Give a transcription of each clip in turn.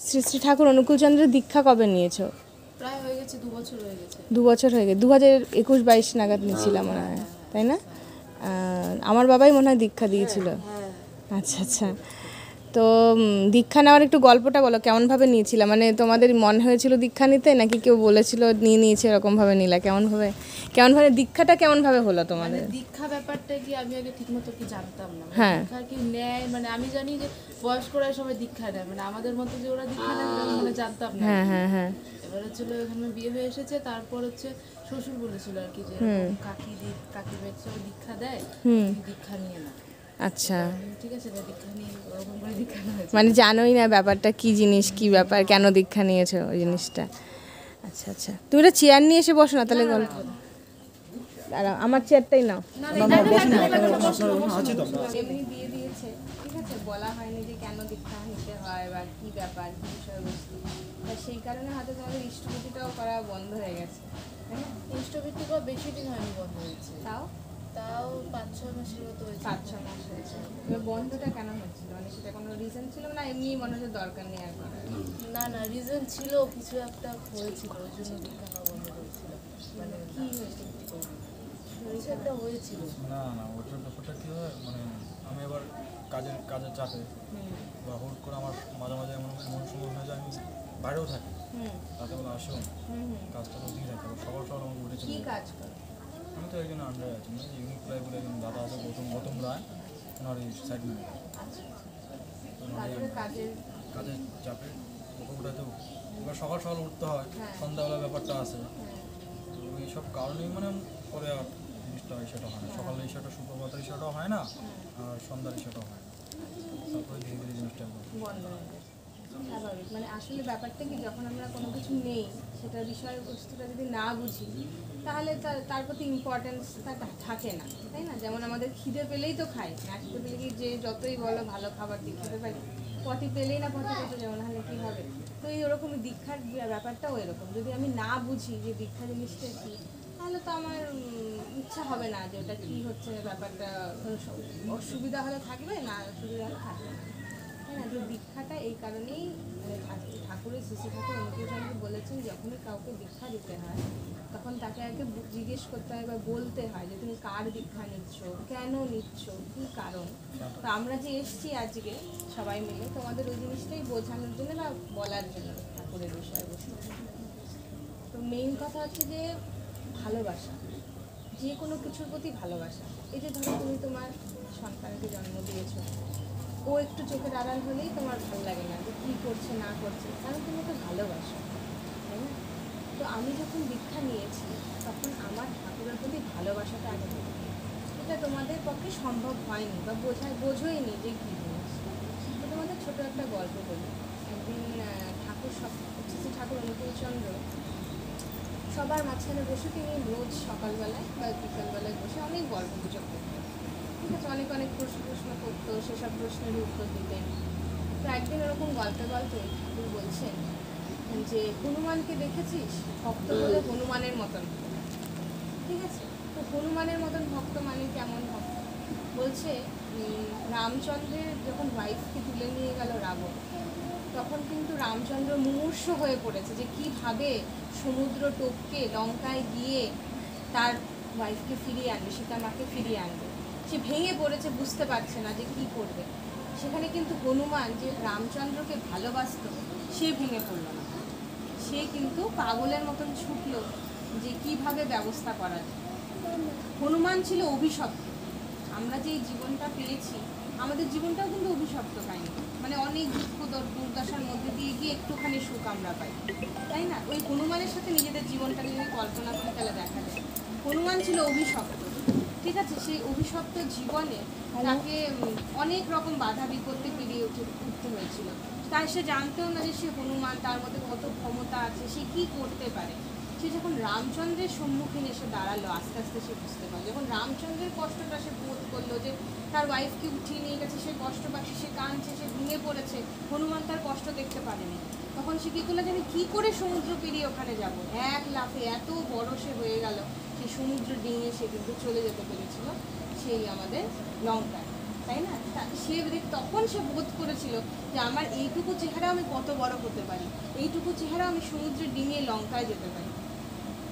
শ্রী শ্রী ঠাকুর অনুকূলচন্দ্রের দীক্ষা কবে নিয়েছো? প্রায় হয়ে গেছে 2 বছর হয়ে গেছে। 2 বছর হয়ে গেছে, 2021-22 নাগাদ নিয়েছিলাম মনে হয়, তাই না? আমার বাবাই মনে হয় দীক্ষা দিয়েছিল। আচ্ছা আচ্ছা। তো দীক্ষা নেওয়ার একটু গল্পটা বলো, কেমনভাবে নিয়েছিলাম? মানে তোমাদের মন হয়েছিল দীক্ষা নিতে, নাকি কেউ বলেছিল নিয়েছে এরকমভাবে নিলা? কেমনভাবে দীক্ষাটা কেমনভাবে হলো তোমাদের? দীক্ষা ব্যাপারটা কি আমি আগে ঠিকমতো কি জানতাম না। হ্যাঁ, দীক্ষা কি নেয় মানে আমি জানি যে বয়স্করা সবাই দীক্ষা নেয়, মানে আমাদের মতো যে ওরা দীক্ষা নেয় আমি মানে জানতাম না। হ্যাঁ হ্যাঁ হ্যাঁ। এবার হচ্ছিল এখানে বিয়ে হয়ে এসেছে, তারপর হচ্ছে শ্বশুর বলেছিল আর কি যে কাকি বেদ সবাই দীক্ষা দেয়, তুমি দীক্ষা নিয়ে না। আচ্ছা, ঠিক আছে, দীক্ষা নিয়ে ওরকম করে দীক্ষা নেওয়া। মানে জানোই না ব্যাপারটা কি জিনিস, কি ব্যাপার, কেন দীক্ষা নিয়েছো ওই জিনিসটা। আচ্ছা আচ্ছা, তুমি একটা চেয়ার নিয়ে এসে বসো না তাহলে। গল্প দাঁড়াও, আমার চেয়ারটাই নাও। এমনি দিয়ে দিয়েছে, ঠিক আছে, বলা হয়নি যে কেন দীক্ষা নিতে হয় বা কি ব্যাপার, কি বিষয়বস্তু। তা সেই কারণে হয়তো তোমাদের ইষ্টভূতিটাও করা বন্ধ হয়ে গেছে, তাই না? ইষ্টভিত্তি করা বেশি দিন হয়নি, বন্ধ হয়েছে। তাও 5-6 মাসের মতো হয়েছে। 5-6 মাস হয়েছে। এবার বন্ধটা কেন হচ্ছিল? মানে সেটা কোনো রিজন ছিল না, এমনি মনে হচ্ছে দরকার নেই আর করার? না রিজন ছিল, কিছু একটা হয়েছিল ওই জন্য দীক্ষা নেওয়া বন্ধ করেছিল। মানে কি হয়েছে? কিছু একটা হয়েছিল। না ওটার ব্যাপারটা কী হয়, মানে আমি এবার কাজের চাপে বা হুট করে আমার মাঝে মাঝে এমন সময় হয় যে আমি বাইরেও থাকি, রাতে বেলা আসেও কাজটা তো দিয়ে থাকি, সকাল আমাকে উঠে চলে যায়। কাজ করো? আমি তো একজন আন্ডারে আছি, মানে ইউনিক প্রায় বলে একজন দাদা আছে, গৌতম রায়, ওনার এই সাইড কাজের চাপে ওকে উঠাতেও এবার সকাল উঠতে হয়, সন্ধ্যাবেলা ব্যাপারটা আছে, তো এইসব কারণেই মানে পরে আর জিনিসটা সেটা হয় না, সকালে সেটা সুপ্রভাতের সেটাও হয় না, আর সন্ধ্যার সেটাও হয় না, তারপরে ধীরে ধীরে জিনিসটা বন্ধ হয়ে গেছে। স্বাভাবিক, মানে আসলে ব্যাপারটা কি, যখন আমরা কোনো কিছু নেই, সেটা বিষয়বস্তুটা যদি না বুঝি, তাহলে তার প্রতি ইম্পর্টেন্সটা থাকে না, তাই না? যেমন আমাদের খিদে পেলেই তো খাই, না খিদে পেলে কি যে যতই বলো ভালো খাবার দিয়ে খেতে পারি, পটি পেলেই না পটি পেতে যাবো, নাহলে কী হবে? তো এই ওরকমই দীক্ষার ব্যাপারটাও এরকম, যদি আমি না বুঝি যে দীক্ষা জিনিসটা কী, তাহলে তো আমার ইচ্ছা হবে না যে ওটা কী হচ্ছে ব্যাপারটা। অসুবিধা হলে থাকবে, না অসুবিধা হলে থাকবে না, তাই না? যে দীক্ষাটা এই কারণেই ঠাকুরের শ্রী ঠাকুর অনুকূলচন্দ্র বলেছেন, যখনই কাউকে দীক্ষা দিতে হয় তখন তাকে আগে জিজ্ঞেস করতে হয় বা বলতে হয় যে তুমি কার দীক্ষা নিচ্ছ, কেন নিচ্ছ, কী কারণ। তো আমরা যে এসছি আজকে সবাই মিলে তোমাদের ওই জিনিসটাই বোঝানোর জন্য বা বলার জন্য ঠাকুরের বিষয়বস্তু। তো মেইন কথা হচ্ছে যে ভালোবাসা, যে কোনো কিছুর প্রতি ভালোবাসা। এই যে ধরো তুমি তোমার সন্তানকে জন্ম দিয়েছো, ও একটু চোখের আড়াল হলেই তোমার ভালো লাগে না যে কী করছে না করছে, কারণ তুমি ওকে ভালোবাসো, তাই না? তো আমি যখন দীক্ষা নিয়েছি তখন আমার ঠাকুরের প্রতি ভালোবাসাটা আগে থেকে, এটা তোমাদের পক্ষে সম্ভব হয়নি বা বোঝোইনি যে কী জিনিস। তো তোমাদের ছোটো একটা গল্প বলি। একদিন ঠাকুর অনুকূলচন্দ্র সবার মাঝখানে বসে তিনি রোজ সকালবেলায় বা বিকালবেলায় বসে অনেক গল্প গুজব করতেন, ঠিক আছে, অনেক প্রশ্ন করতো, সেসব প্রশ্নের উত্তর দিতেন। তো একদিন ওরকম গল্পে ঠাকুর বলছেন যে হনুমানকে দেখেছিস, ভক্ত বলে হনুমানের মতন, ঠিক আছে? তো হনুমানের মতন ভক্ত মানে কেমন ভক্ত? বলছে রামচন্দ্রের যখন ওয়াইফকে তুলে নিয়ে গেল রাবণ, তখন কিন্তু রামচন্দ্র মুমূর্ষ হয়ে পড়েছে যে কীভাবে সমুদ্র টপকে লঙ্কায় গিয়ে তার ওয়াইফকে ফিরিয়ে আনবে, সীতামাকে ফিরিয়ে আনবে। সে ভেঙে পড়েছে, বুঝতে পারছে না যে কী করবে। সেখানে কিন্তু হনুমান যে রামচন্দ্রকে ভালোবাসত, সে ভেঙে পড়ল না, সে কিন্তু পাগলের মতন ছুটল যে কিভাবে ব্যবস্থা করা যায়। হনুমান ছিল অভিশপ্ত। আমরা যে জীবনটা পেয়েছি, আমাদের জীবনটাও কিন্তু অভিশপ্ত কাহিনী, মানে অনেক দুঃখ দুর্দশার মধ্যে দিয়ে গিয়ে একটুখানি সুখ আমরা পাই, তাই না? ওই হনুমানের সাথে নিজেদের জীবনটাকে যদি কল্পনা করি তাহলে দেখা যায় হনুমান ছিল অভিশপ্ত, ঠিক আছে? সেই অভিশপ্ত জীবনে তাকে অনেক রকম বাধা বিপত্তি পেরিয়ে উঠতে হয়েছিল। তাই সে জানতেও না যে সে হনুমান, তার মধ্যে কত ক্ষমতা আছে, সে কী করতে পারে। সে যখন রামচন্দ্রের সম্মুখীন এসে দাঁড়ালো, আস্তে আস্তে সে বুঝতে পারলো, যখন রামচন্দ্রের কষ্টটা সে বোধ করলো যে তার ওয়াইফকে উঠিয়ে নিয়ে গেছে, সে কষ্ট পাচ্ছে, সে কাঁদছে, সে ভেঙে পড়েছে, হনুমান তার কষ্ট দেখতে পারেনি, তখন সে কী করলো যে আমি কী করে সমুদ্র পেরিয়ে ওখানে যাব। এক লাফে এত বড় সে হয়ে গেল, সেই সমুদ্র ডিঙিয়ে সে কিন্তু চলে যেতে পেরেছিল সেই আমাদের লঙ্কায়। তাই না? সে তখন সে বোধ করেছিল যে আমার এইটুকু চেহারা আমি কত বড় হতে পারি, এইটুকু চেহারা আমি সমুদ্রে ডিঙিয়ে লঙ্কায় যেতে পারি।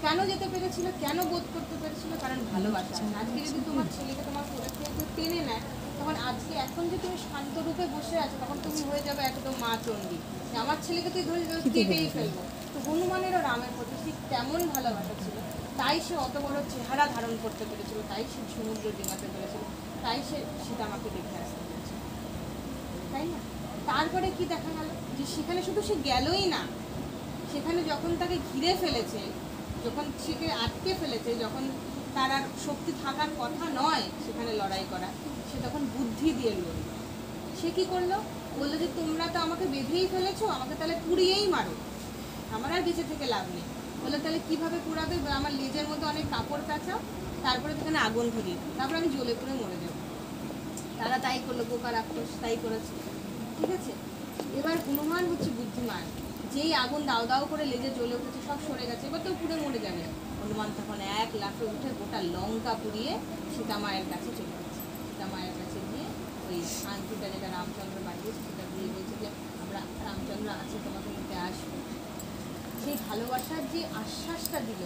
কেন যেতে পেরেছিল, কেন বোধ করতে পেরেছিল? কারণ ভালোবাসা। আজকে যদি তোমার ছেলেকে তোমার কোলে থেকে কেউ টেনে নেয়, তখন আজকে এখন যে তুমি শান্ত রূপে বসে আছো, তখন তুমি হয়ে যাবে একদম মা চণ্ডী, যে আমার ছেলেকে তুই ধরে কেটেই ফেলবো। তো হনুমানেরও রামের প্রতি ঠিক তেমন ভালোবাসা ছিল, তাই সে অত বড় চেহারা ধারণ করতে পেরেছিল, তাই সে সমুদ্র ডিঙাতে পেরেছিল, তাই সে সীতামাকে দেখে আসতে পেরেছিল, তাই না? তারপরে কি দেখা গেল যে সেখানে শুধু সে গেলই না, সেখানে যখন তাকে ঘিরে ফেলেছে, যখন সেকে আটকে ফেলেছে, যখন তার আর শক্তি থাকার কথা নয় সেখানে লড়াই করা, সে তখন বুদ্ধি দিয়ে লড়ল। সে কি করলো? বললো যে তোমরা তো আমাকে বেঁধেই ফেলেছো, আমাকে তাহলে পুড়িয়েই মারো, আমার আর বেঁচে থেকে লাভ নেই। বললো তাহলে কীভাবে পুড়াবে? আমার লেজের মধ্যে অনেক কাপড় কাচাও, তারপরে সেখানে আগুন ধরিয়ে দিই, তারপরে আমি জ্বলে পুড়ে মরে যাবো। তারা তাই করলো, বোকা রাক্ষস তাই করেছে, ঠিক আছে? এবার হনুমান হচ্ছে বুদ্ধিমান, যেই আগুন দাও দাও করে লেজে জ্বলে উঠেছে, সব সরে গেছে, এবার তো পুড়ে মরে যাবে। হনুমান তখন এক লাফে উঠে গোটা লঙ্কা পুড়িয়ে সীতা মায়ের কাছে চলে গেছে। সীতা মায়ের কাছে গিয়ে ওই শান্তিটা যেটা রামচন্দ্র পাঠিয়েছে সেটা দিয়ে বলছে যে আমরা রামচন্দ্র আছে, তোমাকে নিতে আসবো। সেই ভালোবাসার যে আশ্বাসটা দিল,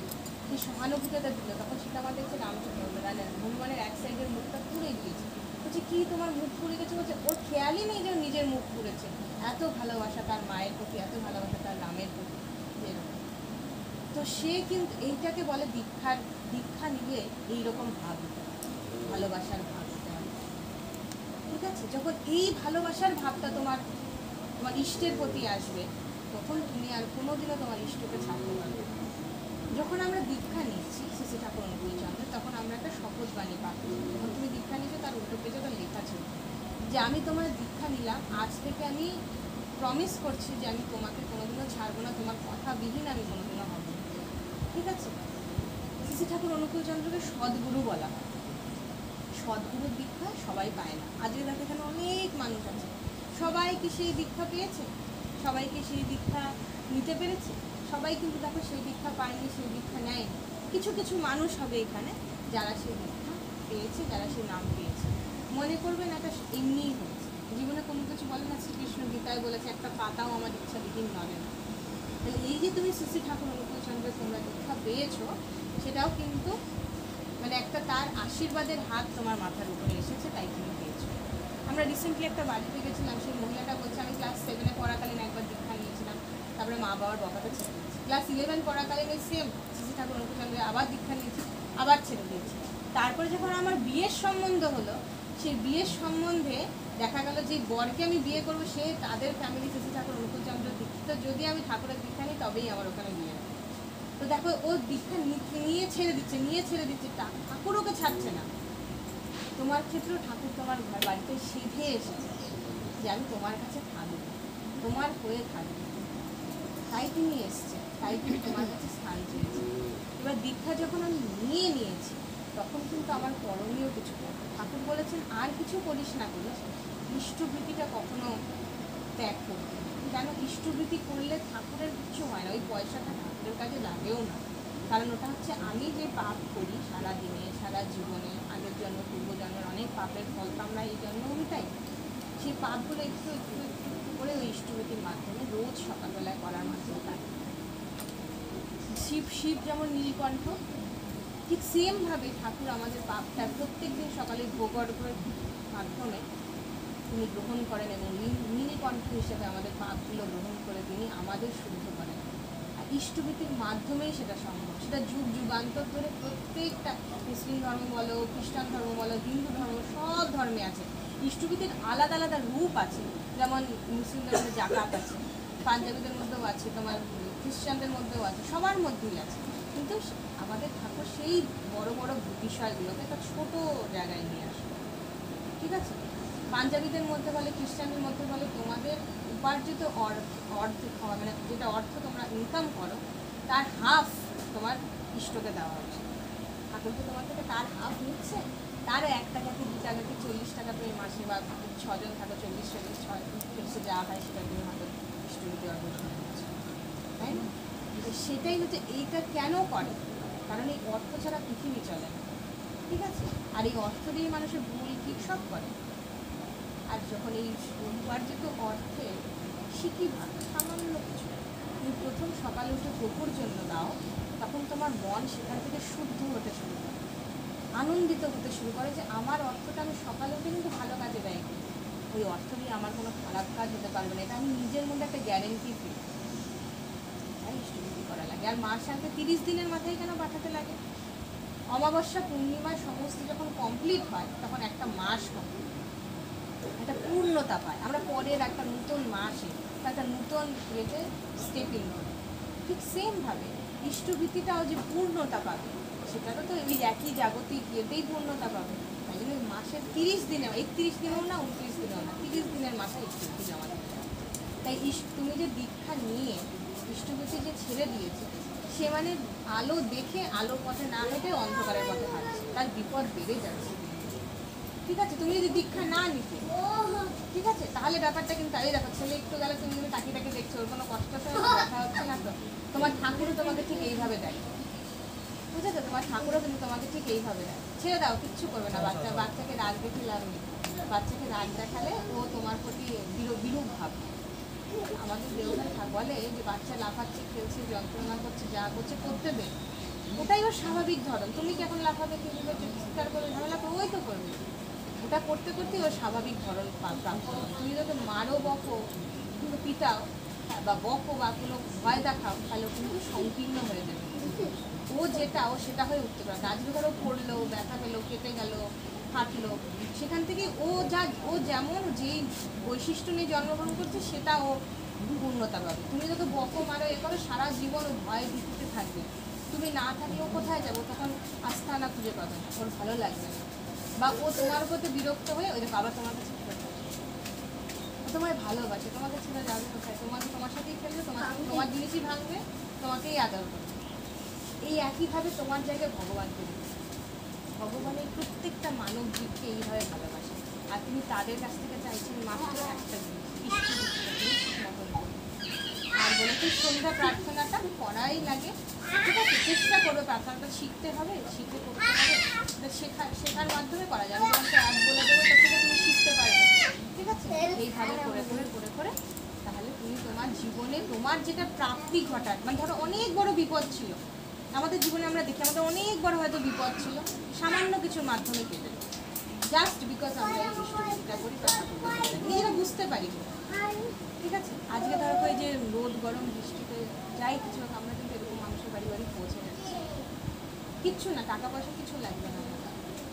যে সহানুভূতিটা দিল, তখন সীতা মা দেখছে রামচন্দ্র হনুমানের এক সাইডের মুখটা পুড়ে গিয়েছে। বলছে কি তোমার মুখ পুড়ে গেছে? বলছে ওর খেয়ালই নেই যে নিজের মুখ পুড়েছে। এত ভালোবাসা তার মায়ের প্রতি, এত ভালোবাসা তার রামের প্রতি, যেরকম। তো সে কিন্তু এইটাকে বলে দীক্ষা নিলে এইরকম ভাব দিতে হয়, ভালোবাসার ভাব দিতে হয়, ঠিক আছে? যখন এই ভালোবাসার ভাবটা তোমার ইষ্টের প্রতি আসবে, তখন তুমি আর কোনোদিনও তোমার ইষ্টকে ছাড়তে পারবে না। যখন আমরা দীক্ষা নিচ্ছি শ্রী ঠাকুর অনুকূলচন্দ্রের, তখন আমরা একটা শপথ বাণী পাঠ করি। যখন তুমি দীক্ষা নিচ্ছ তার উল্টো পেজে তার লেখা ছিল যে আমি তোমার দীক্ষা নিলাম, আজ থেকে আমি প্রমিস করছি যে আমি তোমাকে কোনোদিনও ছাড়বো না, তোমার কথা বিহীন আমি কোনোদিনও হব না, ঠিক আছে? শ্রী ঠাকুর অনুকূলচন্দ্রকে সদ্গুরু বলা হয়। সদ্গুরুর দীক্ষা সবাই পায় না। আজকে দেখো এখানে অনেক মানুষ আছে, সবাই কি সেই দীক্ষা পেয়েছে? সবাই কি সেই দীক্ষা নিতে পেরেছে? সবাই কিন্তু দেখো সেই দীক্ষা পায়নি, সেই দীক্ষা নেয়। কিছু কিছু মানুষ হবে এখানে যারা সেই দীক্ষা পেয়েছে, যারা সেই নাম পেয়েছে। মনে করবেন এটা এমনিই হচ্ছে, জীবনে কোনো কিছু বলে না। শ্রীকৃষ্ণ গীতায় বলেছে একটা পাতাও আমার ইচ্ছা বিহীন নড়ে না। তাহলে এই যে তুমি শ্রী ঠাকুর অনুকূলচন্দ্রের তোমরা দীক্ষা পেয়েছো, সেটাও কিন্তু মানে একটা তার আশীর্বাদের হাত তোমার মাথার উপরে এসেছে, তাই তুমি পেয়েছো। আমরা রিসেন্টলি একটা বাড়িতে গেছিলাম, সেই মহিলাটা বলছে আমি ক্লাস 7-এ পড়াকালীন একবার দীক্ষা নিয়েছিলাম, তারপরে মা বাবার বকাতে ছেড়ে দিয়েছি। ক্লাস 11 পড়াকালীন এই সেম শ্রী ঠাকুর অনুকূলচন্দ্রে আবার দীক্ষা নিয়েছি, আবার ছেড়ে দিয়েছি। তারপরে যখন আমার বিয়ের সম্বন্ধ হলো, সেই বিয়ের সম্বন্ধে দেখা গেল যে বরকে আমি বিয়ে করবো, সে তাদের ফ্যামিলি শ্রী ঠাকুর অনুকূলচন্দ্র দীক্ষিত, যদি আমি ঠাকুরের দীক্ষা নিই তবেই আমার ওখানে বিয়ে। তো দেখো ও দীক্ষা নিয়ে ছেড়ে দিচ্ছে, ঠাকুর ওকে ছাড়ছে না। তোমার ক্ষেত্রেও ঠাকুর তোমার ঘর বাড়িতে সিধে এসেছে যে আমি তোমার কাছে থাকবো, তোমার হয়ে থাকবো, তাই তিনি এসছে, তাই তিনি তোমার কাছে স্থান চেয়েছে। এবার দীক্ষা যখন আমি নিয়েছি, তখন কিন্তু আমার করণীয় কিছু করবো। ঠাকুর বলেছেন আর কিছু করিস না করিস, ইষ্টভৃতিটা কখনো ত্যাগ করবে। কেন? ইষ্টভৃতি করলে ঠাকুরের কিছু হয় না, ওই পয়সাটা ঠাকুরের কাজে লাগেও না। কারণ ওটা হচ্ছে আমি যে পাপ করি সারা দিনে, সারা জীবনে, আগের জন্ম পূর্বজন্মের অনেক পাপের ফল তো আমরা এই জন্ম মিটাই। সেই পাপগুলো একটু একটু একটু করে ওই ইষ্টভৃতির মাধ্যমে রোজ সকালবেলায় করার মাধ্যমে থাকে। শিব যেমন নীলকণ্ঠ, ঠিক সেমভাবে ঠাকুর আমাদের পাপটা প্রত্যেক দিন সকালে ভোগ অর্ঘ্যের মাধ্যমে তিনি গ্রহণ করেন এবং নীলকণ্ঠ হিসেবে আমাদের পাপগুলো গ্রহণ করে তিনি আমাদের শুদ্ধ করেন। আর ইষ্টভৃতির মাধ্যমেই সেটা সম্ভব। সেটা যুগ যুগান্তর ধরে প্রত্যেকটা মুসলিম ধর্ম বলো, খ্রিস্টান ধর্ম বলো, হিন্দু ধর্ম, সব ধর্মে আছে ইষ্টভৃতির আলাদা আলাদা রূপ আছে। যেমন মুসলিমদের মধ্যে জাকাত আছে, পাঞ্জাবিদের মধ্যেও আছে, তোমার খ্রিস্টানদের মধ্যেও আছে, সবার মধ্যেই আছে। কিন্তু আমাদের ঠাকুর সেই বড় বড় বিষয়গুলোকে একটা ছোট জায়গায় নিয়ে আসে, ঠিক আছে? পাঞ্জাবিদের মধ্যে বলে, খ্রিস্টানদের মধ্যে বলে, তোমাদের উপার্জিত অর্থ মানে যেটা অর্থ তোমরা ইনকাম করো, তার হাফ তোমার ইষ্টকে দেওয়া উচিত। ঠাকুর তো তোমার থেকে তার হাফ নিচ্ছে, তার 1 টাকা কি 2 টাকা কি 40 টাকা তুমি মাসে, বা 6 জন থাকো 40 যা হয় সেটা তুমি হয়তো ইষ্টভৃতি অর্জন করে দিচ্ছো, তাই না? সেটাই হচ্ছে এইটা কেন করে, কারণ এই অর্থ ছাড়া পৃথিবী চলে না, ঠিক আছে? আর এই অর্থ দিয়ে মানুষের ভুল ঠিক সব করে। আর যখন এই উপার্জিত অর্থে সিকি ভাগ সামান্য কিছু তুমি প্রথম সকালে উঠে প্রভুর জন্য দাও, তখন তোমার মন সেখান থেকে শুদ্ধ হতে শুরু করে, আনন্দিত হতে শুরু করে যে আমার অর্থটা আমি সকালে উঠে কিন্তু ভালো কাজে ব্যয় করি, ওই অর্থ দিয়ে আমার কোনো খারাপ কাজ হতে পারবে না, এটা আমি নিজের মধ্যে একটা গ্যারেন্টি দিই। তাই ইষ্টবিধি করা লাগে। আর মাস আনতে 30 দিনের মাথায় কেন পাঠাতে লাগে? অমাবস্যা পূর্ণিমা সমস্ত যখন কমপ্লিট হয় তখন একটা মাস কমপ্লিট, একটা পূর্ণতা পায়। আমরা পরের একটা নতুন মাসে একটা নতুন ইয়েতে স্টেপিং করি। ঠিক সেমভাবে ইষ্টভীতিটাও যে পূর্ণতা পাবে, সেটারও তো ওই একই জাগতিক ইয়েতেই পূর্ণতা পাবে। তাই জন্য মাসের 30 দিনে, 31 দিনেও না 29 দিনেও না, 30 দিনের মাথায় ইষ্টভীতি জমা দিতে হবে। তাই তুমি যে দীক্ষা নিয়ে ইষ্টভীতি যে ছেড়ে দিয়েছে, সে মানে আলো দেখে আলো পথে না হেঁটে অন্ধকারের পথে হাঁটছে, তার বিপদ বেড়ে যাচ্ছে। ঠিক আছে, তুমি যদি দীক্ষা না নিতে, ঠিক আছে, তাহলে ব্যাপারটা কিন্তু এই দেখো, ছেলে একটু গেলে তুমি যদি তাকিয়ে তাকিয়ে দেখছো, ওর কোনো কষ্ট হচ্ছে না, দেখা হচ্ছে না, তো তোমার ঠাকুরও তোমাকে ঠিক এইভাবে দেয়, বুঝেছো? তোমার ঠাকুরও কিন্তু তোমাকে ঠিক এইভাবে দেয়। ছেড়ে দাও, কিচ্ছু করবে না। বাচ্চাকে রাগ দেখে লাভ নেই। বাচ্চাকে রাগ দেখালে ও তোমার প্রতি বিরূপ ভাব। আমাদের দেওঘর বলে যে বাচ্চা লাফাচ্ছে, খেলছে, যন্ত্রণা করছে, যা করছে করতে দে, ওটাই ওর স্বাভাবিক ধরন। তুমি যখন লাফাবে, খেলবে, চিৎকার করে ঝামেলা করবে, ওই তো করবে। ওটা করতে করতে ওর স্বাভাবিক ধরন প্রাপ্ত হবে। তুমি যদি মারো, বকো, কিন্তু পিটাও বা বকো বা কোনো ভয় দেখাও, তাহলে ও কিন্তু সংকীর্ণ হয়ে যাবে। ও যেটা, ও সেটা হয়ে উঠতে পারে। আজকে ধরো পড়লো, ব্যথা পেলো, কেটে গেল, ফাটলো, সেখান থেকে ও যেমন যেই বৈশিষ্ট্য নিয়ে জন্মগ্রহণ করছে, সেটা ও পূর্ণতা পাবে। তুমি যদি বকো, মারো, এ করো, সারা জীবন ও ভয় ভীতিতে থাকবে। তুমি না থাকলেও কোথায় যাবো, তখন আস্থানা খুঁজে পাবে না, ওর ভালো লাগবে না। বা ও তোমার প্রতি বিরক্ত হয়ে ওই যে বাবা তোমার কাছে ফেরত আসবে, ও তোমায় ভালোবাসে, তোমাকে ছেড়ে যাবে কোথায়? তোমার সাথেই খেলবে, তোমার জিনিসই ভাঙবে, তোমাকেই আদর করবে। এই একইভাবে তোমার জায়গায় ভগবানকে দিবে। ভগবানের প্রত্যেকটা মানব জীবকে এইভাবে ভালোবাসে, আর তিনি তাদের কাছ থেকে চাইছেন মাত্র একটা জিনিস, মতন করবে। আর বলেছেন সন্ধ্যা প্রার্থনাটা করাই লাগে, ঠিক আছে? চেষ্টা করবে, প্রার্থনাটা শিখতে হবে, শিখে করতে হবে, শেখার মাধ্যমে করা যাবে। তোমাকে এক বলে দেবো, তার থেকে তুমি শিখতে পারবে, ঠিক আছে? এইভাবে করে করে তাহলে তুমি তোমার জীবনে তোমার যেটা প্রাপ্তি ঘটায়, মানে ধরো অনেক বড় বিপদ ছিল আমাদের জীবনে, আমরা দেখি আমাদের অনেক বড় হয়তো বিপদ ছিল, সামান্য কিছুর মাধ্যমে কেটে যায়, জাস্ট বিকজ আমরা এই ইষ্টভীতিটা করি, নিজেরা বুঝতে পারি, ঠিক আছে? আজকে ধরো ওই যে রোদ, গরম, বৃষ্টিতে যাই কিছু হোক, আমরা কিন্তু এরকম মানুষের বাড়ি বাড়ি পৌঁছে যাচ্ছি। কিচ্ছু না, টাকা পয়সা কিছু লাগবে না,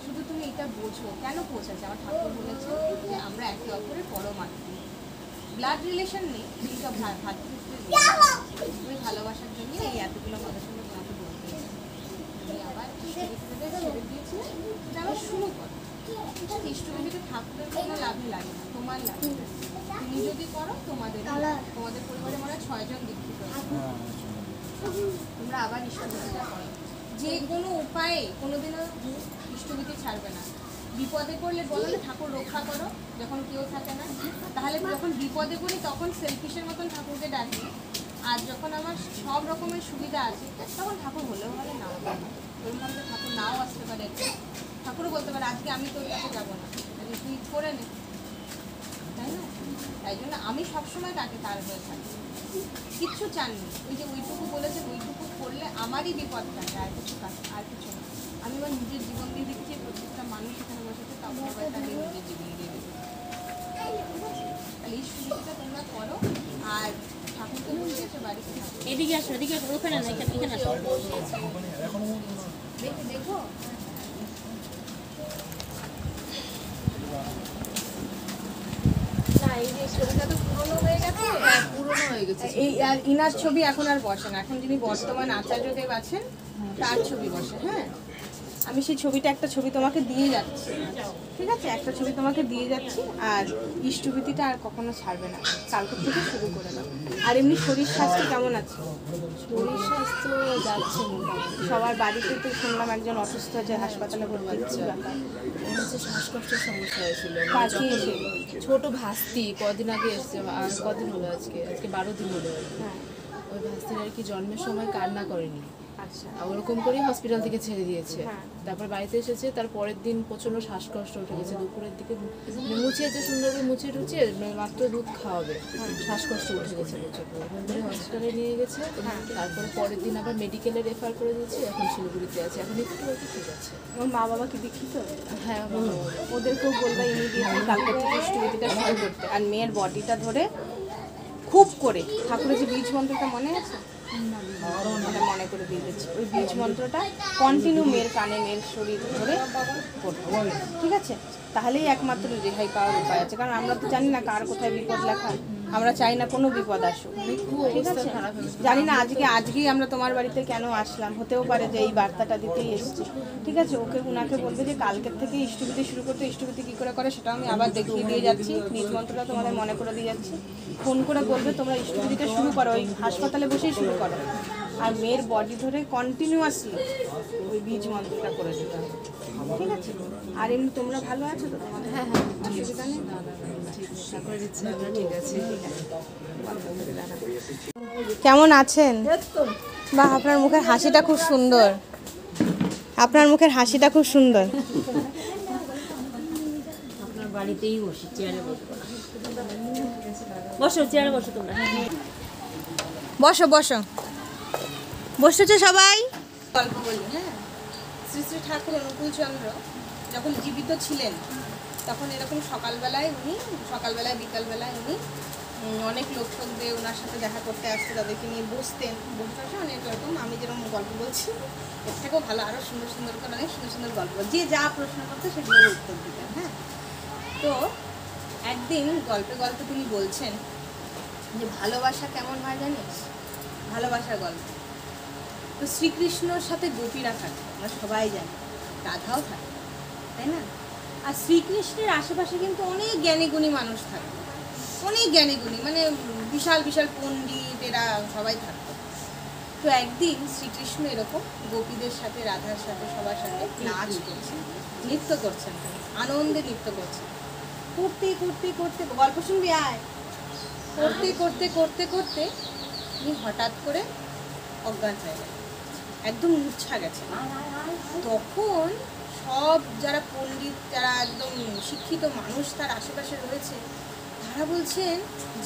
শুধু তুমি এটা বোঝো কেন পৌঁছাচ্ছে। আমার ঠাকুর বলেছে যে আমরা একে অপরের পরমাত্মা, ব্লাড রিলেশন নেই, কিন্তু ভাতৃত্বের ওই ভালোবাসার জন্য এই এতগুলো মানুষের সঙ্গে তোমাকে বলতে তুমি আবার ছেড়ে দিয়েছিলে, সেটা আবার শুরু করো। ইষ্টবিধিতে ঠাকুরের কোনো লাভই লাগে না, তোমার লাগে। তুমি যদি করো, তোমাদের পরিবারে মনে হয় 6 জন দীক্ষিত, তোমরা আবার ইষ্টবিধিটা করো। যে কোনো উপায়ে কোনোদিনও ইষ্টবিধি ছাড়বে না। বিপদে পড়লে বলো না ঠাকুর রক্ষা করো, যখন কেউ থাকে না, তাহলে যখন বিপদে পড়ি তখন সেলফিশের মতন ঠাকুরকে ডাকি, আর যখন আমার সব রকমের সুবিধা আছে তখন ঠাকুর হলেও বলে নাও, ওই মধ্যে ঠাকুর নাও আসতে পারে, ঠাকুরও বলতে পারে আজকে আমি তোর কাছে যাবো না, আজকে তুই করে নে, তাই না? তাই জন্য আমি সবসময় তাকে তার হয়ে থাকি, কিচ্ছু চাননি। ওই যে ওইটুকু বলেছেন, ওইটুকু করলে আমারই বিপদ থাকে, আর কিছু না। আমি আমার নিজের জীবন দিয়ে দিচ্ছি, প্রত্যেকটা মানুষ এখানে বসেছে, তখন আবার তাদের নিজের জীবন দিয়ে দেবে। তাহলে এই সুবিধাটা তোমরা করো, আর ঠাকুরকে বুঝিয়েছো বাড়িতে থাকো। এদিকে আসো, এদিকে ওখানে না, এখানে আসো। দেখো না, এই যে ছবিটা তো পুরনো হয়ে গেছে, পুরোনো হয়ে গেছে। এই আর ইনার ছবি এখন আর বসে না, এখন যিনি বর্তমান আচার্যদেব আছেন তার ছবি বসে। হ্যাঁ, আমি সেই ছবিটা, একটা ছবি তোমাকে দিয়ে যাচ্ছি, ঠিক আছে? একটা ছবি তোমাকে দিয়ে যাচ্ছি, আর ইষ্টভীতিটা আর কখনো ছাড়বে না, কালকে থেকে শুরু করে দাও। আর এমনি শরীর স্বাস্থ্য কেমন আছে? শরীর স্বাস্থ্য যাচ্ছে মোটামুটি। সবার বাড়িতে তো শুনলাম একজন অসুস্থ আছে, হাসপাতালে ভর্তি হচ্ছে। ওর হচ্ছে শ্বাসকষ্টের সমস্যা হয়েছিল। কাছে এসে ছোট ভাস্তি কদিন আগে এসছে, আর কদিন হলো, আজকে 12 দিন হলো। হ্যাঁ, ওই ভাস্তির আর কি জন্মের সময় কান্না করেনি, আচ্ছা আর ওরকম করেই হসপিটাল থেকে ছেড়ে দিয়েছে। হ্যাঁ। তারপর বাড়িতে এসেছে, তার পরের দিন প্রচণ্ড শ্বাসকষ্ট উঠে গেছে দুপুরের দিকে, মুছিয়েছে সুন্দর করে মুছিয়ে টুচিয়ে মাত্র দুধ খাওয়াবে, শ্বাসকষ্ট উঠে গেছে প্রচুর। ওখান থেকে হসপিটালে নিয়ে গেছে, তারপরে পরের দিন আবার মেডিকেলে রেফার করে দিয়েছে, এখন শিলিগুড়িতে আছে, এখন একটু ঠিক আছে। ওর মা বাবা কি দীক্ষিত? হ্যাঁ ওদেরকেও বলবা ইমিডিয়েটলি কালকে থেকে ইষ্টবিধিটা শুরু করতে, আর মেয়ের বডিটা ধরে খুব করে ঠাকুরের যে বীজ মন্ত্রটা মনে আছে, ওটা মনে করে দিয়ে দিচ্ছি, ওই বীজ মন্ত্রটা কন্টিনিউ মেয়ের কানে মেয়ের শরীর ধরে করতে, ঠিক আছে? তাহলেই একমাত্র রেহাই পাওয়ার উপায় আছে, কারণ আমরা তো জানি না কার কোথায় বিপদ লেখা, আমরা চাই না কোনো বিপদ আসুক, ঠিক আছে? জানি না আজকেই আমরা তোমার বাড়িতে কেন আসলাম, হতেও পারে যে এই বার্তাটা দিতেই এসেছি, ঠিক আছে? উনাকে বলবে যে কালকের থেকে ইষ্টবিধি শুরু করতে, ইষ্টবিধি কী করে সেটা আমি আবার দেখিয়ে দিয়ে যাচ্ছি, নিজ মন্ত্রটা তোমাদের মনে করে দিয়ে যাচ্ছি, ফোন করে বলবে তোমরা ইষ্টবিধিটা শুরু করো, ওই হাসপাতালে বসেই শুরু করো, আর মেয়ের বডি ধরে কন্টিনিউয়াসলি ওই বীজ মন্ত্রটা করে দিতে হবে, ঠিক আছে? আর এমনি তোমরা ভালো আছো তো? হ্যাঁ অসুবিধা নেই? ঠাকুরের ইচ্ছে আমরা ঠিক আছে। কেমন আছেন? বাহ, আপনার মুখের হাসিটা খুব সুন্দর, আপনার মুখের হাসিটা খুব সুন্দর। আপনার বাড়িতেই বসি, চেয়ারে বসবো না। বসো, চেয়ারে বসো তোমরা। বসো বসো, বসেছো সবাই? গল্প বলি, হ্যাঁ। শ্রী শ্রী ঠাকুর অনুকূলচন্দ্র যখন জীবিত ছিলেন তখন এরকম সকালবেলায় বিকালবেলায় উনি অনেক লোকদের ওনার সাথে দেখা করতে আসতে, তাদেরকে নিয়ে বসতেন, বসে অনেক রকম, আমি যেরকম গল্প বলছি এর থেকেও ভালো আরও সুন্দর সুন্দর করে অনেক সুন্দর সুন্দর গল্প, যে যা প্রশ্ন করতে সেগুলোর উত্তর দিতেন, হ্যাঁ। তো একদিন গল্পে গল্পে তিনি বলছেন যে ভালোবাসা কেমন হয় জানিস, ভালোবাসার গল্প। তো শ্রীকৃষ্ণর সাথে গোপীরা থাকে, আমরা সবাই জানি, রাধাও থাকে, তাই না? আর শ্রীকৃষ্ণের আশেপাশে কিন্তু অনেক জ্ঞানীগুণী মানুষ থাকে, অনেক জ্ঞানীগুণী, মানে বিশাল বিশাল পণ্ডিত, এরা সবাই থাকতো। তো একদিন শ্রীকৃষ্ণ এরকম গোপীদের সাথে, রাধার সাথে, সবার সাথে নাচ করছেন, নৃত্য করছেন, আনন্দে নৃত্য করছেন, করতে করতে করতে, গল্প শুনবি আয়, করতে করতে করতে করতে উনি হঠাৎ করে অজ্ঞান হয়ে গেলেন, একদম মূর্ছা গেছে। তখন সব যারা পণ্ডিত, যারা একদম শিক্ষিত মানুষ তার আশেপাশে রয়েছে, তারা বলছেন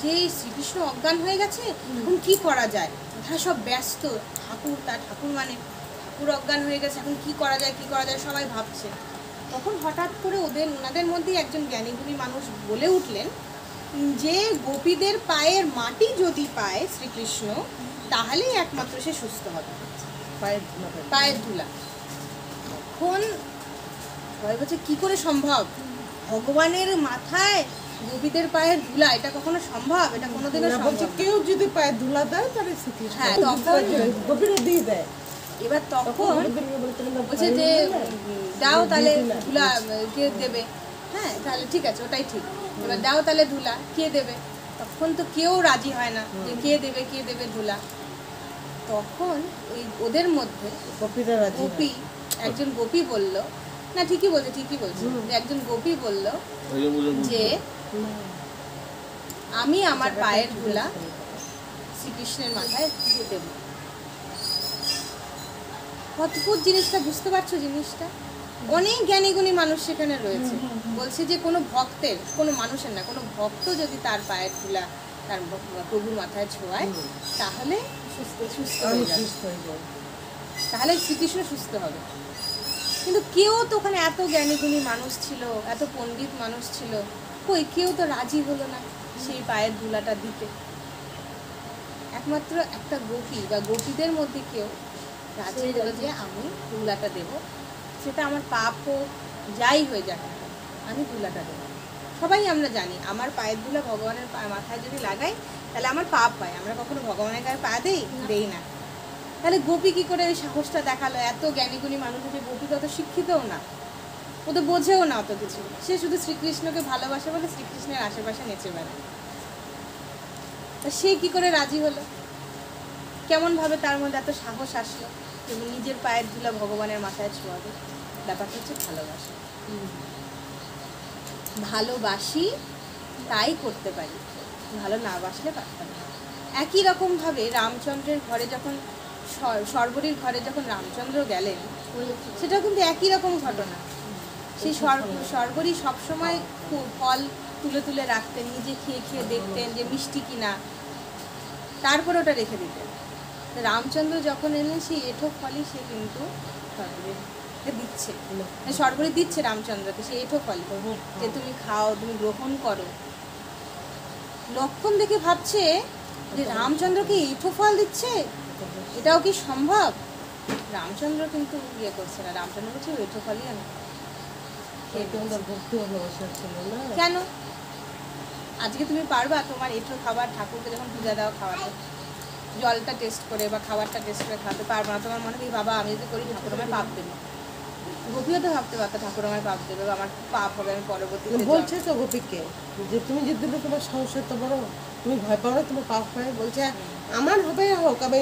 যে শ্রীকৃষ্ণ অজ্ঞান হয়ে গেছে, এখন কি করা যায়? তারা সব ব্যস্ত, ঠাকুর মানে ঠাকুর অজ্ঞান হয়ে গেছে, এখন কি করা যায় সবাই ভাবছে। তখন হঠাৎ করে ওনাদের মধ্যে একজন জ্ঞানীগুণী মানুষ বলে উঠলেন যে গোপীদের পায়ের মাটি যদি পায় শ্রীকৃষ্ণ, তাহলেই একমাত্র সে সুস্থ হবে, পায়ের ধুলা। তখন সবাই বলছে কি করে সম্ভব, ভগবানের মাথায় গোপীদের পায়ের ধুলা, এটা কখনো সম্ভব? এটা কোনোদিনও সম্ভব না। কেউ যদি পায়ের ধুলা দেয় তাহলে হ্যাঁ, তখন গোপীরা দিয়ে দেয়। এবার তখন বলছে যে দাও তাহলে ধুলা, কে দেবে? হ্যাঁ, তাহলে ঠিক আছে, ওটাই ঠিক, এবার দাও তাহলে ধুলা, কে দেবে? তখন তো কেউ রাজি হয় না যে কে দেবে ধুলা। তখন ওদের মধ্যে একজন গোপী বলল, না ঠিকই বলছে, একজন গোপী বলল যে আমি আমার পায়ের ধুলা শ্রীকৃষ্ণের মাথায় দিয়ে দেব। অদ্ভুত জিনিসটা, বুঝতে পারছো জিনিসটা? অনেক জ্ঞানীগুণী মানুষ সেখানে রয়েছে, বলছে যে কোনো ভক্তের, কোনো মানুষের না, কোনো ভক্ত যদি তার পায়ের ধুলা তার প্রভুর মাথায় ছোঁয়ায়, তাহলে সুস্থ হয়ে যাবে, তাহলে শ্রীকৃষ্ণ সুস্থ হবে। কিন্তু কেউ তো ওখানে, এত জ্ঞানীগুণী মানুষ ছিল, এত পণ্ডিত মানুষ ছিল, কই কেউ তো রাজি হলো না সেই পায়ের ধুলাটা দিতে। একমাত্র একটা গোপী বা গোপীদের মধ্যে কেউ রাজি হলো যে আমি ধুলাটা দেব, সেটা আমার পাপ হোক, যাই হয়ে যাক, আমি ধুলাটা দেবো। সবাই আমরা জানি আমার পায়ের ধুলা ভগবানের মাথায় যদি লাগাই তাহলে আমার পাপ হয়, আমরা কখনো ভগবানের গায়ে পা দেই না। তাহলে গোপী কি করে ওই সাহসটা দেখালো? এত জ্ঞানীগুণী মানুষ আছে, গোপী তো অত শিক্ষিতও না, ও তো বোঝেও না অত কিছু, সে শুধু শ্রীকৃষ্ণকে ভালোবাসে বলে শ্রীকৃষ্ণের আশেপাশে নেচে বেড়ায়। তা সে কি করে রাজি হলো? কেমন ভাবে তার মধ্যে এত সাহস আসলো যে নিজের পায়ের ধুলা ভগবানের মাথায় ছোঁয়াবে? ব্যাপারটা হচ্ছে ভালোবাসা। ভালোবাসি তাই করতে পারি, ভালো না বাসলে পারতাম না। একই রকমভাবে রামচন্দ্রের ঘরে যখন সর্বরীর ঘরে যখন রামচন্দ্র গেলেন, সেটাও কিন্তু একই রকম ঘটনা। সেই সর্বরী সবসময় ফল তুলে তুলে রাখতেন, নিজে খেয়ে খেয়ে দেখতেন যে মিষ্টি কিনা, তারপর ওটা রেখে দিতেন। রামচন্দ্র যখন এলেন সেই এঁঠো ফলই সে কিন্তু সর্বরীকে দিচ্ছে, সর্বরী দিচ্ছে রামচন্দ্রকে সেই এঁঠো ফল, যে তুমি খাও, তুমি গ্রহণ করো। লক্ষণ দেখে ভাবছে যে রামচন্দ্রকে এঁঠো ফল দিচ্ছে, এটাও কি সম্ভব? রামচন্দ্র কিন্তু ইয়ে করছে না, রামচন্দ্র বলছে এঁঠো ফলই আমি। কেন আজকে তুমি পারবা তোমার এঁঠো খাবার ঠাকুরকে যখন পূজা দাও খাওয়াতে, জলটা টেস্ট করে বা খাবারটা টেস্ট করে খাওয়াতে পারবো না? তোমার মনে কি বাবা আমি যদি করি ঠাকুর আমায় পাপ দেবে? গোপীও তো ভাবতে পারতো ঠাকুর আমায় পাপ দেবে বা আমার পাপ হবে, আমি পরবর্তীতে বলছে তো গোপীকে যে তুমি যে দিলে তোমার সংসার তো বড়, তুমি ভয় পাও না তোমার পাপ হয়? বলছে আমার হবে হোক, আমি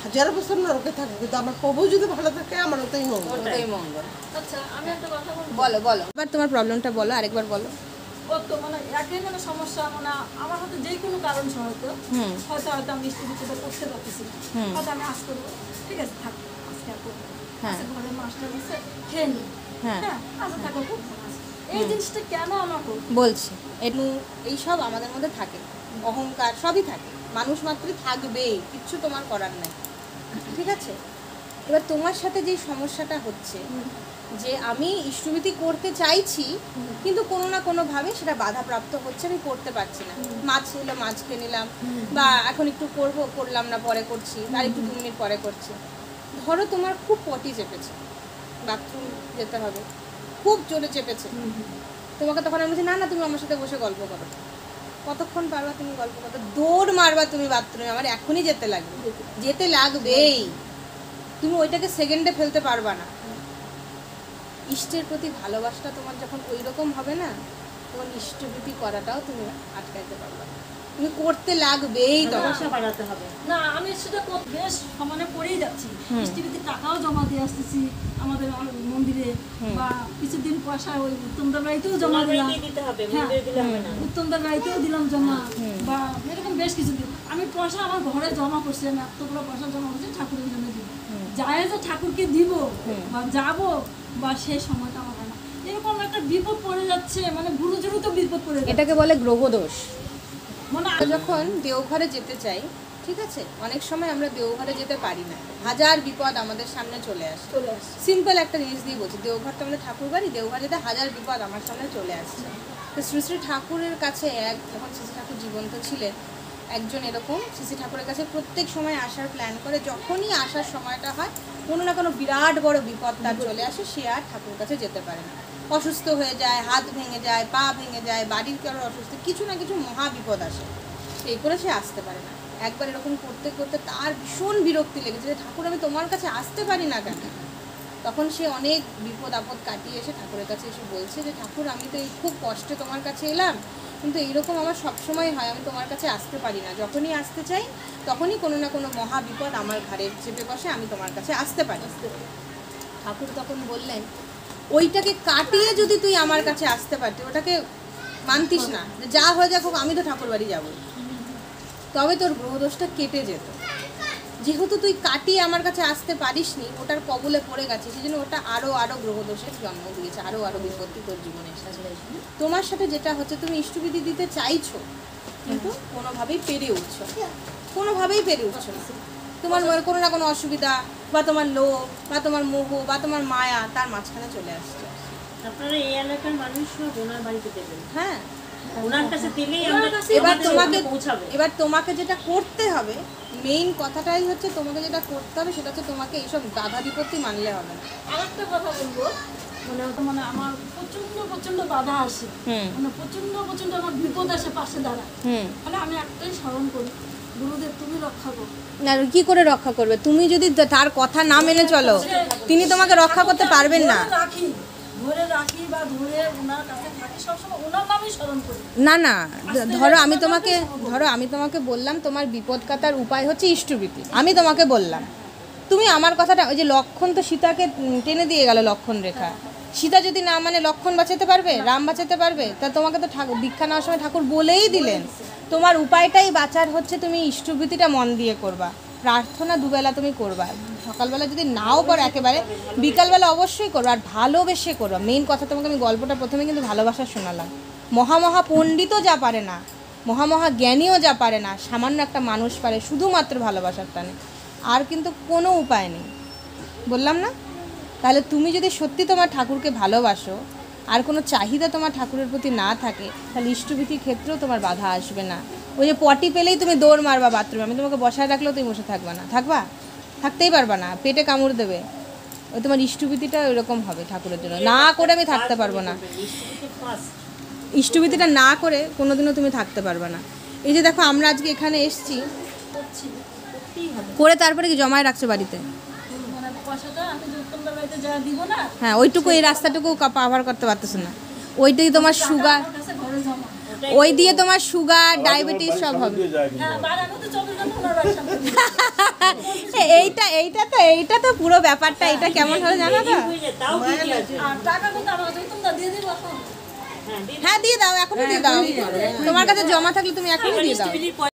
1000 বছর নরকে থাকবো, কিন্তু আমার প্রভু যদি ভালো থাকে আমার ওটাই মঙ্গল। ওটাই মঙ্গল। আচ্ছা আমি একটা কথা বলবো। বলো বলো, এবার তোমার প্রবলেমটা বলো, আরেকবার বলো। ও তো মানে একই মানে সমস্যা, মানে আমার হয়তো যে কোনো কারণ হয়তো হয়তো আমি স্টুডিওতে করতে পারতেছি না, হয়তো আমি আজ করবো, ঠিক আছে থাক আজকে আর করবো, আজকে ঘরে মাস্টার আছে খেয়ে নি, হ্যাঁ আচ্ছা থাকো, খুব ভালো আছে। এই জিনিসটা কেন আমার করবো? বলছি এইসব আমাদের মধ্যে থাকে, অহংকার সবই থাকে, মানুষ মাত্রই থাকবেই, কিচ্ছু তোমার করার নাই, ঠিক আছে? এবার তোমার সাথে যে সমস্যাটা হচ্ছে যে আমি ইষ্টভীতি করতে চাইছি কিন্তু কোনো না কোনোভাবে সেটা বাধাপ্রাপ্ত হচ্ছে, আমি করতে পারছি না। মাছ এলো মাছ খেয়ে নিলাম, বা এখন একটু করলাম না, পরে করছি, আর একটু 2 মিনিট পরে করছি। ধরো তোমার খুব পটি চেপেছে, বাথরুম যেতে হবে, খুব জোরে চেপেছে, তোমাকে তখন আমি বলছি না না তুমি আমার সাথে বসে গল্প করো। কতক্ষণ পারবা তুমি গল্প করতে? দৌড় মারবা তুমি বাথরুমে, আমার এখনই যেতে লাগবেই, তুমি ওইটাকে সেকেন্ডে ফেলতে পারবা না। ইষ্টের প্রতি ভালোবাসাটা তোমার যখন ওই রকম হবে না, তখন ইষ্টভীতি করাটাও তুমি আটকাইতে পারবা না, তুমি করতে লাগবেই, ভালোবাসা বাড়াতে হবে। না আমি সেটা বেশ সমানে করেই যাচ্ছি, স্টিভিতে টাকাও জমা দিয়ে আসতেছি আমাদের মন্দিরে, বা কিছুদিন পয়সা ওই উত্তমদার বাড়িতেও জমা দিলাম, দিতে হবে, মন্দিরে দিলে হবে না। উত্তমদার বাড়িতেও দিলাম জমা, বা এরকম বেশ কিছুদিন আমি পয়সা আমার ঘরে জমা করছি, আমি এতগুলো পয়সা জমা করছি ঠাকুরের জন্য দিব, যায় যে ঠাকুরকে দিব বা যাবো, বা সেই সময়টা আমার হয় না। এরকম একটা বিপদ পড়ে যাচ্ছে, মানে গুরুজরু তো বিপদ পড়ে যাচ্ছে। এটাকে বলে গ্রহদোষ। মানে আমরা যখন দেওঘরে যেতে চাই, ঠিক আছে, অনেক সময় আমরা দেওঘরে যেতে পারি না, হাজার বিপদ আমাদের সামনে চলে আসে। সিম্পল একটা জিনিস দিয়ে বলছি, দেওঘর তো আমাদের ঠাকুর বাড়ি, দেওঘরে যেতে হাজার বিপদ আমার সামনে চলে আসছে। তো শ্রী শ্রী ঠাকুরের কাছে যখন শ্রী শ্রী ঠাকুর জীবন্ত ছিলেন, একজন এরকম শ্রী শ্রী ঠাকুরের কাছে প্রত্যেক সময় আসার প্ল্যান করে, যখনই আসার সময়টা হয় কোনো না কোনো বিরাট বড় বিপদ তার চলে আসে, সে আর ঠাকুরের কাছে যেতে পারে না, অসুস্থ হয়ে যায়, হাত ভেঙে যায়, পা ভেঙে যায়, বাড়ির কারোর অসুস্থ, কিছু না কিছু মহা বিপদ আসে, এই করে সে আসতে পারে না। একবার এরকম করতে করতে তার ভীষণ বিরক্তি লেগেছে যে ঠাকুর আমি তোমার কাছে আসতে পারি না কেন? তখন সে অনেক বিপদ আপদ কাটিয়ে এসে ঠাকুরের কাছে এসে বলছে যে ঠাকুর আমি তো এই খুব কষ্টে তোমার কাছে এলাম, কিন্তু এইরকম আমার সবসময় হয়, আমি তোমার কাছে আসতে পারি না, যখনই আসতে চাই তখনই কোনো না কোনো মহা বিপদ আমার ঘাড়ে চেপে বসে, আমি তোমার কাছে আসতে পারি। ঠাকুর তখন বললেন ওইটাকে কাটিয়ে যদি তুই আমার কাছে আসতে পারতি, ওটাকে মানতিস না, যা হয়ে যাক আমি তো ঠাকুর বাড়ি যাবো, তবে তোর গ্রহদোষটা কেটে যেত। যেহেতু তুই কাটিয়ে আমার কাছে আসতে পারিসনি, ওটার কবলে পড়ে গেছে, সেই জন্য ওটা আরও গ্রহদোষের জন্ম দিয়েছে, আরও বিপত্তি তোর জীবনে এসেছে। তোমার সাথে যেটা হচ্ছে, তুমি ইষ্টবিধি দিতে চাইছো কিন্তু কোনোভাবেই পেরে উঠছো না, তোমার কোনো না কোনো অসুবিধা বা তোমার লোভ বা তোমার মোহ বা তোমার মায়া তার মাঝখানে চলে আসছে। আপনারা এই এলাকার মানুষ সব ওনার বাড়িতে দেবেন, হ্যাঁ, ওনার কাছে দিলেই আমরা এবার তোমাকে যেটা করতে হবে, মেইন কথাটাই হচ্ছে তোমাকে যেটা করতে হবে সেটা হচ্ছে তোমাকে এইসব বাধা বিপত্তি মানলে হবে না। আরেকটা কথা বলবো, মানে আমার প্রচন্ড বাধা আসে, মানে প্রচন্ড আমার বিপদ আসে পাশে দাঁড়ায়, মানে আমি একটাই স্মরণ করি, গুরুদেব তুমি রক্ষা করো। না, কি করে রক্ষা করবে? তুমি যদি তার কথা না মেনে চলো, তিনি তোমাকে রক্ষা করতে পারবেন না। ধরে রাখি বা ধরে ওনার কাছে থাকি, সবসময় ওনার নামই স্মরণ করি। না, ধরো আমি তোমাকে বললাম তোমার বিপদ কাটার উপায় হচ্ছে ইষ্টভীতি, আমি তোমাকে বললাম, তুমি আমার কথাটা, ওই যে লক্ষণ তো সীতাকে টেনে দিয়ে গেল লক্ষণ রেখা, সীতা যদি না মানে লক্ষণ বাঁচাতে পারবে, রাম বাঁচাতে পারবে? তা তোমাকে তো দীক্ষা নেওয়ার সময় ঠাকুর বলেই দিলেন তোমার উপায়টাই বাঁচার হচ্ছে তুমি ইষ্টভীতিটা মন দিয়ে করবা। প্রার্থনা দুবেলা তুমি করবা, সকালবেলা যদি নাও করো একেবারে, বিকালবেলা অবশ্যই করো, আর ভালোবেসে করো। মেইন কথা, তোমাকে আমি গল্পটা প্রথমে কিন্তু ভালোবাসা শোনালাম। মহা পণ্ডিতও যা পারে না, মহা জ্ঞানীও যা পারে না, সামান্য একটা মানুষ পারে শুধুমাত্র ভালোবাসার টানে, আর কিন্তু কোনো উপায় নেই, বললাম না? তাহলে তুমি যদি সত্যি তোমার ঠাকুরকে ভালোবাসো, আর কোনো চাহিদা তোমার ঠাকুরের প্রতি না থাকে, তাহলে ইষ্টভীতির ক্ষেত্রেও তোমার বাধা আসবে না। ওই যে পটি পেলেই তুমি দৌড় মারবা বাথরুমে, আমি তোমাকে বসায় রাখলেও তুমি বসে থাকবা না, থাকতেই পারবা না, পেটে কামড় দেবে। ওই তোমার ইষ্টভীতিটা ওইরকম হবে ঠাকুরের জন্য, না করে আমি থাকতে পারবো না। ইষ্টভীতিটা না করে কোনোদিনও তুমি থাকতে পারবে না। এই যে দেখো আমরা আজকে এখানে এসেছি করে, তারপরে কি জমায় রাখছো বাড়িতে? মানে পয়সাটা আমি তোমরা বাড়িতে যা দিব না, হ্যাঁ, ওইটুকু, এই রাস্তাটুকু কাভার করতে পারতেছো না। ওইটাই তোমার সুগার, আমার কাছে ঘরে জমা। ওই দিয়ে তোমার সুগার, ডায়াবেটিস সব হবে। হ্যাঁ, বাড়ানো তো 24 ঘন্টা ওনার বাড়ির সামনে। এইটা তো পুরো ব্যাপারটা, এটা কেমন হলো জানো তো? তাও দিতে আছে। আর টাকা কিন্তু আমার কাছে, তোমরা দিয়ে দিবো এখন। হ্যাঁ দিয়ে দাও, এখনই দিয়ে দাও। তোমার কাছে জমা থাকলে তুমি এখনই দিয়ে দাও। মিষ্টি